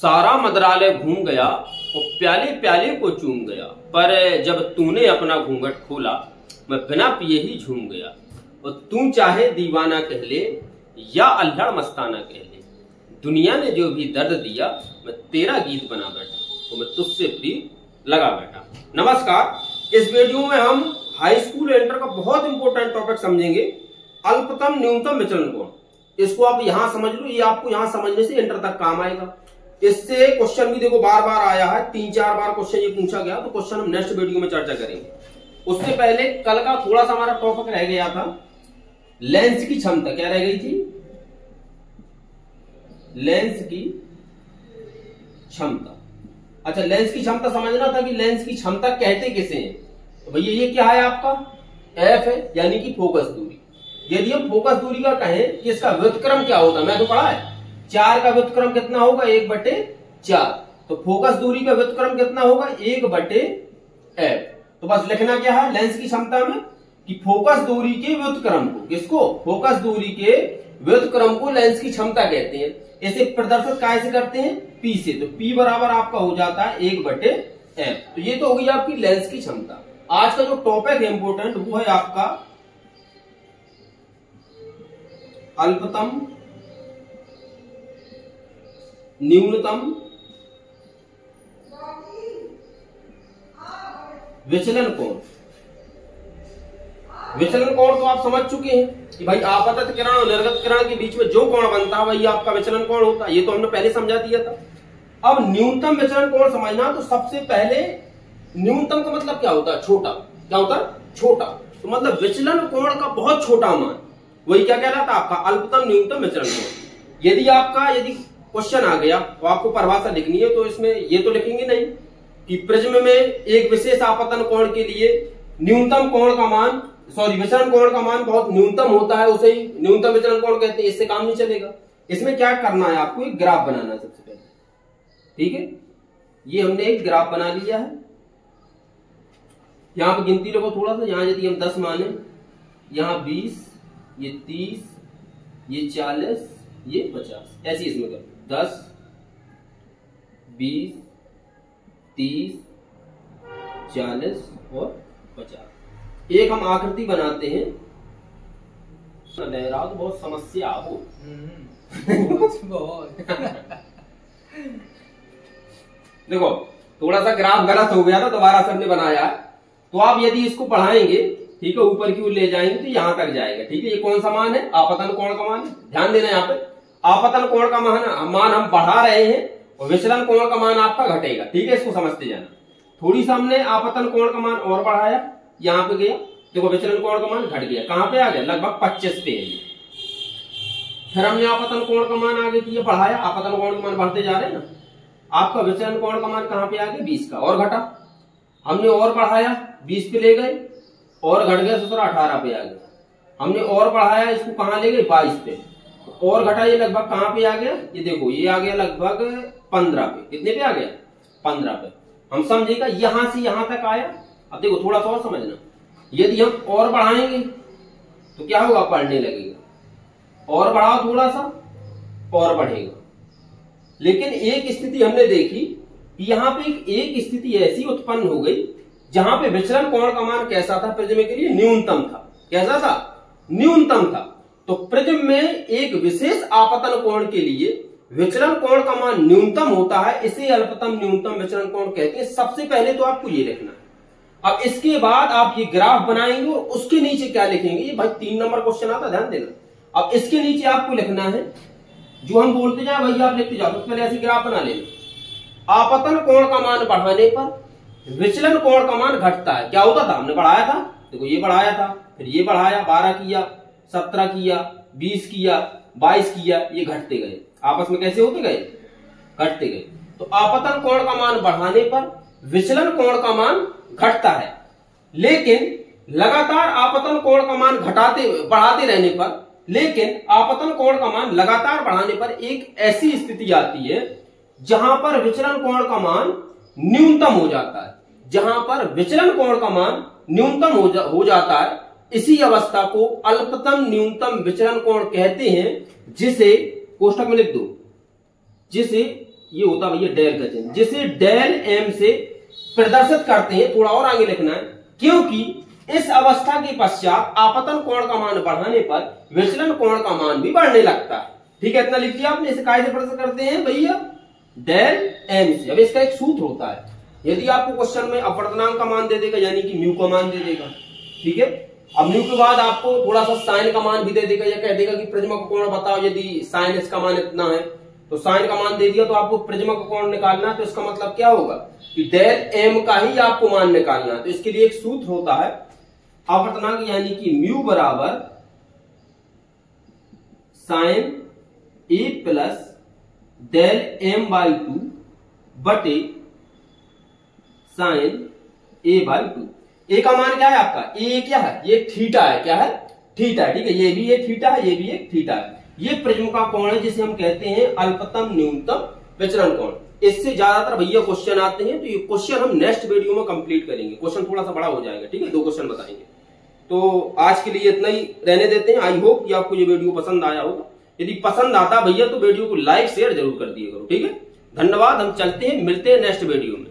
सारा मदरालय घूम गया और प्याले प्याले को चूम गया, पर जब तूने अपना घूंघट खोला मैं बिना पिए ही झूम गया। और तू चाहे दीवाना कह ले या अल्हड़ मस्ताना कह ले, दुनिया ने जो भी दर्द दिया मैं तेरा गीत बना बैठा, तो मैं तुझसे प्रीत लगा बैठा। नमस्कार, इस वीडियो में हम हाई स्कूल इंटर का बहुत इंपॉर्टेंट टॉपिक समझेंगे, अल्पतम न्यूनतम विचलन कोण। इसको आप यहां समझ लो, ये आपको यहां समझने से इंटर तक काम आएगा। इससे क्वेश्चन भी देखो बार बार आया है, 3-4 बार क्वेश्चन ये पूछा गया, तो क्वेश्चन हम नेक्स्ट वीडियो में चर्चा करेंगे। उससे पहले कल का थोड़ा सा हमारा टॉपिक रह गया था, लेंस की क्षमता। क्या रह गई थी? लेंस की क्षमता। अच्छा, लेंस की क्षमता समझना था कि लेंस की क्षमता कहते किसे हैं। तो भैया ये क्या है आपका? एफ है, यानी कि फोकस दूरी। यदि हम फोकस दूरी का कहें कि इसका व्युत्क्रम क्या होता है, मैं तो पढ़ा है 4 का व्युत्क्रम कितना होगा? 1/4। तो फोकस दूरी का व्युत्क्रम कितना होगा? 1/f। तो बस लिखना क्या है लेंस की क्षमता में कि फोकस दूरी के व्युत्क्रम को, किसको? फोकस दूरी के व्युत्क्रम को लेंस की क्षमता कहते हैं। इसे प्रदर्शित कैसे करते हैं? P से। तो P बराबर आपका हो जाता है 1/f। तो ये तो हो गई आपकी लेंस की क्षमता। आज का जो टॉपिक है इंपोर्टेंट वो है आपका अल्पतम न्यूनतम विचलन कोण। विचलन कोण तो आप समझ चुके हैं कि भाई आपतत किरण और निर्गत किरण के बीच में जो कोण बनता है वही आपका विचलन कोण होता है। ये तो हमने पहले समझा दिया था। अब न्यूनतम विचलन कोण समझना, तो सबसे पहले न्यूनतम का मतलब क्या होता है? छोटा। क्या होता है? छोटा। तो मतलब विचलन कोण का बहुत छोटा मान, वही क्या कहलाता है? आपका अल्पतम न्यूनतम विचलन कोण। यदि क्वेश्चन आ गया तो आपको परिभाषा लिखनी है, तो इसमें ये तो लिखेंगे नहीं कि प्रिज्म में एक विशेष आपतन कोण के लिए न्यूनतम कोण का मान, विचलन कोण का मान बहुत न्यूनतम होता है, उसे ही न्यूनतम विचलन कोण कहते हैं। इससे काम नहीं चलेगा। इसमें क्या करना है आपको? एक ग्राफ बनाना है सबसे पहले। ठीक है, ये हमने एक ग्राफ बना लिया है। यहां पर गिनती रखो थोड़ा सा। यहां यदि हम 10 माने, यहां 20, ये 30, ये 40, ये 50, ऐसी इसमें करो 10, 20, 30, 40 और 50। एक हम आकृति बनाते हैं। लहरा तो बहुत समस्या हो देखो, थोड़ा सा ग्राफ गलत हो गया था, दोबारा सबने बनाया है। तो आप यदि इसको पढ़ाएंगे, ठीक है, ऊपर की ओर ले जाएंगे तो यहां तक जाएगा। ठीक है, ये कौन सा मान है? आपतन कोण का मान है। ध्यान देना, यहाँ पे आपतन कोण का मान हम बढ़ा रहे हैं और विचलन कोण का मान आपका घटेगा। ठीक है, इसको समझते जाना। थोड़ी सा हमने आपतन कोण का मान और बढ़ाया, यहां पे गया, देखो विचलन कोण का मान घट गया। कहां पे आ गया? लगभग 25 पे है। फिर हमने आपतन कोण का मान आगे किया, बढ़ाया, आपतन कोण का मान बढ़ते जा रहे हैं ना। आपका विचलन कोण का मान कहां पे आ गया? 20 का, और घटा। हमने और बढ़ाया, 20 पे ले गए, और घट गया 18 पे आ गया। हमने और बढ़ाया, इसको कहां ले गए? 22 पे, और घटा, ये लगभग कहां पे आ गया? ये देखो, ये आ गया लगभग 15 पे। कितने पे आ गया? 15 पे। हम समझेगा यहां से यहां तक आया। अब देखो थोड़ा सा और समझना, यदि हम और बढ़ाएंगे तो क्या होगा? बढ़ने लगेगा। और बढ़ाओ थोड़ा सा, और बढ़ेगा। लेकिन एक स्थिति हमने देखी कि यहां पे एक स्थिति ऐसी उत्पन्न हो गई जहां पे विचलन कोण का मान कैसा था? प्रिज्म के लिए न्यूनतम था। कैसा था? न्यूनतम था। तो प्रिज्म में एक विशेष आपतन कोण के लिए विचलन कोण का मान न्यूनतम होता है, इसे अल्पतम न्यूनतम विचलन कोण कहते हैं। सबसे पहले तो आपको ये लिखना है। अब इसके बाद आप ये ग्राफ बनाएंगे और उसके नीचे क्या लिखेंगे? ये भाई 3 नंबर क्वेश्चन आता, ध्यान देना। अब इसके नीचे आपको लिखना है, जो हम बोलते जाए वही आप लिखते जाओ। पहले ऐसे ग्राफ बना लेना। आपतन कोण का मान बढ़ाने पर विचलन कोण का मान घटता है। क्या होता था? हमने बढ़ाया था, देखो ये बढ़ाया था, फिर ये बढ़ाया, 12 किया, 17 किया, 20 किया, 22 किया, ये घटते गए। आपस में कैसे होते गए? घटते गए। तो आपतन कोण का मान बढ़ाने पर विचलन कोण का मान घटता है, लेकिन लगातार आपतन कोण का मान बढ़ाते रहने पर, लेकिन आपतन कोण का मान लगातार बढ़ाने पर एक ऐसी स्थिति आती है जहां पर विचलन कोण का मान न्यूनतम हो जाता है। जहां पर विचलन कोण का मान न्यूनतम हो जाता है, इसी अवस्था को अल्पतम न्यूनतम विचलन कोण कहते हैं, जिसे कोष्ठक में लिख दो, जिसे ये होता है भैया डेल का चिन्ह, जिसे डेल एम से प्रदर्शित करते हैं। थोड़ा और आगे लिखना है, क्योंकि इस अवस्था के पश्चात आपतन कोण का मान बढ़ाने पर विचलन कोण का मान भी बढ़ने लगता है। ठीक है, इतना लिख दिया आपने। इसे काय से प्रदर्शित करते हैं भैया? डेल एम से। अब इसका एक सूत्र होता है, यदि आपको क्वेश्चन में अपवर्तनांक का मान दे देगा, यानी कि म्यू का मान दे देगा, ठीक है। अब म्यू के बाद आपको थोड़ा सा साइन का मान भी दे देगा, या कह देगा कि प्रिज्म का कोण बताओ, यदि साइन इसका मान इतना है तो साइन का मान दे दिया, तो आपको प्रिज्म का कोण निकालना है। तो इसका मतलब क्या होगा कि डेल एम का ही आपको मान निकालना है। तो इसके लिए एक सूत्र होता है अपवर्तनांक, यानी कि म्यू बराबर sine A plus del M by 2 बटे साइन ए बाई 2। ए का मान क्या है आपका? ए क्या है? ये थीटा है। क्या है? थीटा है, ठीक है। ये भी एक थीटा है, ये भी एक थीटा है। ये प्रिज्म का कोण है, जिसे हम कहते हैं अल्पतम न्यूनतम विचलन कोण। इससे ज्यादातर भैया क्वेश्चन आते हैं, तो ये क्वेश्चन हम नेक्स्ट वीडियो में कंप्लीट करेंगे। क्वेश्चन थोड़ा सा बड़ा हो जाएगा, ठीक है, 2 क्वेश्चन बताएंगे। तो आज के लिए इतना ही रहने देते हैं। आई होप कि आपको ये वीडियो पसंद आया होगा। यदि पसंद आता भैया तो वीडियो को लाइक शेयर जरूर कर दिए करो, ठीक है। धन्यवाद। हम चलते हैं, मिलते हैं नेक्स्ट वीडियो में।